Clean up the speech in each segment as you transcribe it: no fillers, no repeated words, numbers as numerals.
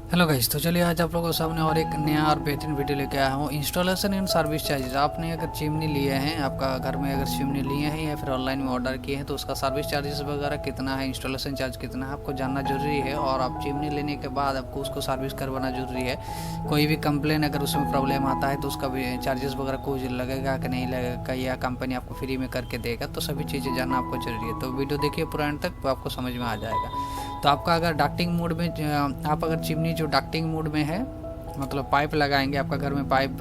Hello guys, तो चलिए आज आप लोगों के सामने और एक नया और बेहतरीन वीडियो लेके आया हूँ। Installation and service charges. आपने अगर चिमनी लिए हैं, आपका घर में अगर चिमनी लिए हैं या फिर ऑनलाइन में ऑर्डर किए हैं, तो उसका सर्विस चार्जेस वगैरह कितना है, इंस्टॉलेशन चार्ज कितना है, आपको जानना जरूरी है। और आप चिमनी लेने के बाद आपको उसको सर्विस करवाना जरूरी है। कोई भी कंप्लेन अगर उसमें प्रॉब्लम आता है तो उसका भी चार्जेस वगैरह कुछ लगेगा कि नहीं लगेगा, या कंपनी आपको फ्री में करके देगा, तो सभी चीज़ें जानना आपको जरूरी है। तो वीडियो देखिए पूरा एंड तक, तो आपको समझ में आ जाएगा। तो आपका अगर डक्टिंग मोड में, आप अगर चिमनी जो डक्टिंग मोड में है, मतलब पाइप लगाएंगे, आपका घर में पाइप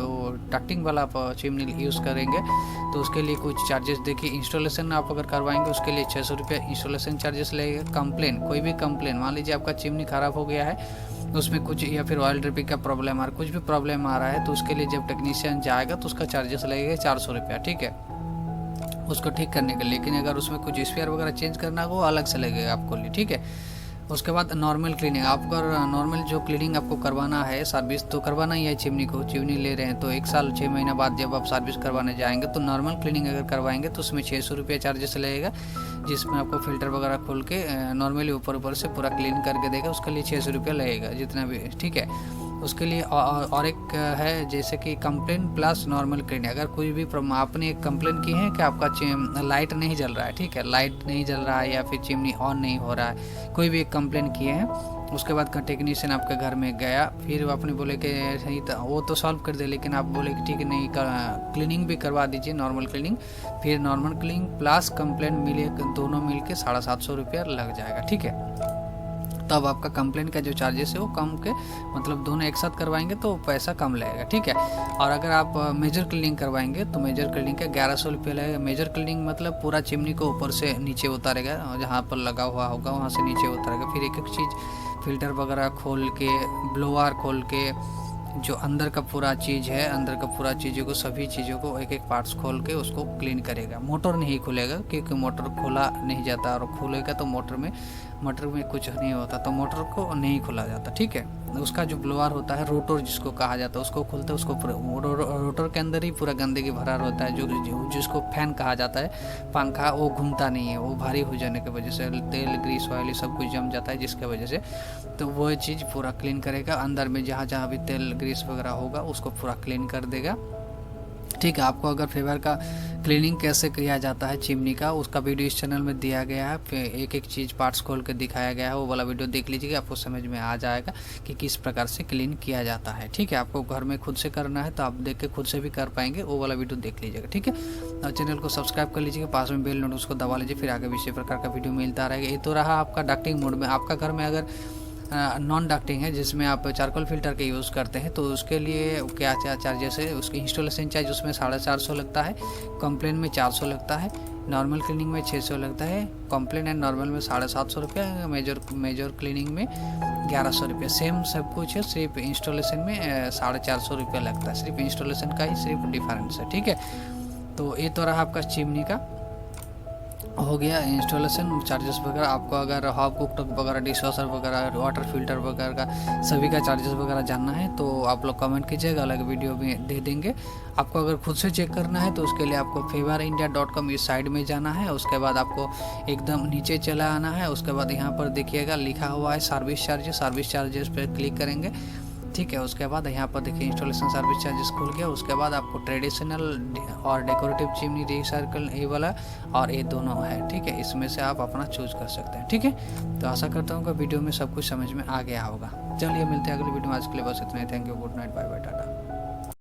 डक्टिंग वाला आप चिमनी यूज़ करेंगे, तो उसके लिए कुछ चार्जेस देखिए। इंस्टॉलेशन आप अगर करवाएंगे उसके लिए 600 रुपये इंस्टॉलेशन चार्जेस लगेगा। कंप्लेन, कोई भी कंप्लेन, मान लीजिए आपका चिमनी ख़राब हो गया है, उसमें कुछ या फिर ऑयल ड्रिपिंग का प्रॉब्लम आ रहा है, कुछ भी प्रॉब्लम आ रहा है, तो उसके लिए जब टेक्नीशियन जाएगा तो उसका चार्जेस लगेगा 400 रुपया, ठीक है, उसको ठीक करने के लिए। लेकिन अगर उसमें कुछ स्पेयर वगैरह चेंज करना हो, वो अलग से लगेगा आपको लिए, ठीक है। उसके बाद नॉर्मल क्लीनिंग, आपका नॉर्मल जो क्लीनिंग आपको करवाना है, सर्विस तो करवाना ही है चिमनी को। चिमनी ले रहे हैं तो 1 साल 6 महीना बाद जब आप सर्विस करवाने जाएंगे, तो नॉर्मल क्लीनिंग अगर करवाएंगे तो उसमें 600 रुपये चार्जेस लगेगा, जिसमें आपको फ़िल्टर वगैरह खोल के नॉर्मली ऊपर से पूरा क्लीन करके देगा। उसके लिए 600 रुपये लगेगा, जितना भी, ठीक है। उसके लिए और एक है जैसे कि कंप्लेन प्लस नॉर्मल क्लीनिंग। अगर कोई भी आपने एक कंप्लेन की है कि आपका लाइट नहीं जल रहा है, ठीक है, लाइट नहीं जल रहा है या फिर चिमनी ऑन नहीं हो रहा है, कोई भी एक कंप्लेन किए हैं, उसके बाद का टेक्नीशियन आपके घर में गया, फिर आपने बोले कि सही था, वो तो सॉल्व कर दे, लेकिन आप बोले कि ठीक है नहीं, क्लीनिंग भी करवा दीजिए, नॉर्मल क्लीनिंग। फिर नॉर्मल क्लीनिंग प्लस कंप्लेन मिले, दोनों मिल के 750 रुपया लग जाएगा, ठीक है। तब आपका कंप्लेन का जो चार्जेस है वो कम के, मतलब दोनों एक साथ करवाएंगे तो पैसा कम लगेगा, ठीक है। और अगर आप मेजर क्लीनिंग करवाएंगे तो मेजर क्लीनिंग का 1100 रुपये लगेगा। मेजर क्लीनिंग मतलब पूरा चिमनी को ऊपर से नीचे उतारेगा, जहाँ पर लगा हुआ होगा वहाँ से नीचे उतारेगा। फिर एक एक चीज़, फिल्टर वगैरह खोल के, ब्लोअर खोल के, जो अंदर का पूरा चीज़ है, अंदर का पूरा चीज़ों को, सभी चीज़ों को एक एक पार्ट्स खोल के उसको क्लीन करेगा। मोटर नहीं खुलेगा, क्योंकि मोटर खोला नहीं जाता, और खुलेगा तो मोटर में कुछ नहीं होता, तो मोटर को नहीं खोला जाता, ठीक है। उसका जो ब्लोअर होता है, रोटर जिसको कहा जाता है, उसको खोलते हैं, उसको रोटर के अंदर ही पूरा गंदगी भरा रहता है, जिसको फैन कहा जाता है, पंखा, वो घूमता नहीं है, वो भारी हो जाने की वजह से तेल ग्रीस ऑयल सब कुछ जम जाता है, जिसके वजह से, तो वो चीज़ पूरा क्लीन करेगा। अंदर में जहाँ जहाँ भी तेल ग्रीस वगैरह होगा उसको पूरा क्लीन कर देगा, ठीक है। आपको अगर फेवर का क्लीनिंग कैसे किया जाता है चिमनी का, उसका वीडियो इस चैनल में दिया गया है, फिर एक एक चीज़ पार्ट्स खोल के दिखाया गया है, वो वाला वीडियो देख लीजिएगा, आपको समझ में आ जाएगा कि किस प्रकार से क्लीन किया जाता है, ठीक है। आपको घर में खुद से करना है तो आप देख के खुद से भी कर पाएंगे, वो वाला वीडियो देख लीजिएगा, ठीक है। और चैनल को सब्सक्राइब कर लीजिएगा, पास में बेल नोट उसको दबा लीजिए, फिर आगे भी इसी प्रकार का वीडियो मिलता रहेगा। ये तो रहा आपका डक्टिंग मोड में। आपका घर में अगर नॉन डक्टिंग है, जिसमें आप चारकोल फिल्टर के यूज़ करते हैं, तो उसके लिए क्या क्या चार्जेस है, उसकी इंस्टॉलेशन चार्ज उसमें 450 लगता है, कंप्लेन में 400 लगता है, नॉर्मल क्लीनिंग में 600 लगता है, कंप्लेन एंड नॉर्मल में 750 रुपये, मेजर क्लीनिंग में 1100 रुपये। सेम सब कुछ है, सिर्फ इंस्टॉलेशन में 450 रुपये लगता है, सिर्फ इंस्टॉलेशन का ही सिर्फ डिफरेंस है, ठीक है। तो ये तो रहा आपका चिमनी का हो गया इंस्टॉलेशन चार्जेस वगैरह। आपको अगर हॉब कुकटॉप वगैरह, डिश वॉशर वगैरह, वाटर फिल्टर वगैरह का सभी का चार्जेस वगैरह जानना है तो आप लोग कमेंट कीजिएगा, अलग वीडियो में दे देंगे। आपको अगर खुद से चेक करना है तो उसके लिए आपको favorindia.com इस साइड में जाना है। उसके बाद आपको एकदम नीचे चला आना है। उसके बाद यहाँ पर देखिएगा लिखा हुआ है सर्विस चार्जेस पर क्लिक करेंगे, ठीक है। उसके बाद यहाँ पर देखिए इंस्टॉलेशन सर्विस चार्जेस खुल गया। उसके बाद आपको ट्रेडिशनल और डेकोरेटिव चिमनी, रिसाइकल, ये वाला और ये दोनों है, ठीक है। इसमें से आप अपना चूज कर सकते हैं, ठीक है। तो आशा करता हूँ कि वीडियो में सब कुछ समझ में आ गया होगा। चलिए मिलते हैं अगले वीडियो में, आज के लिए बस इतना ही। Thank you, good night, bye bye, Tata.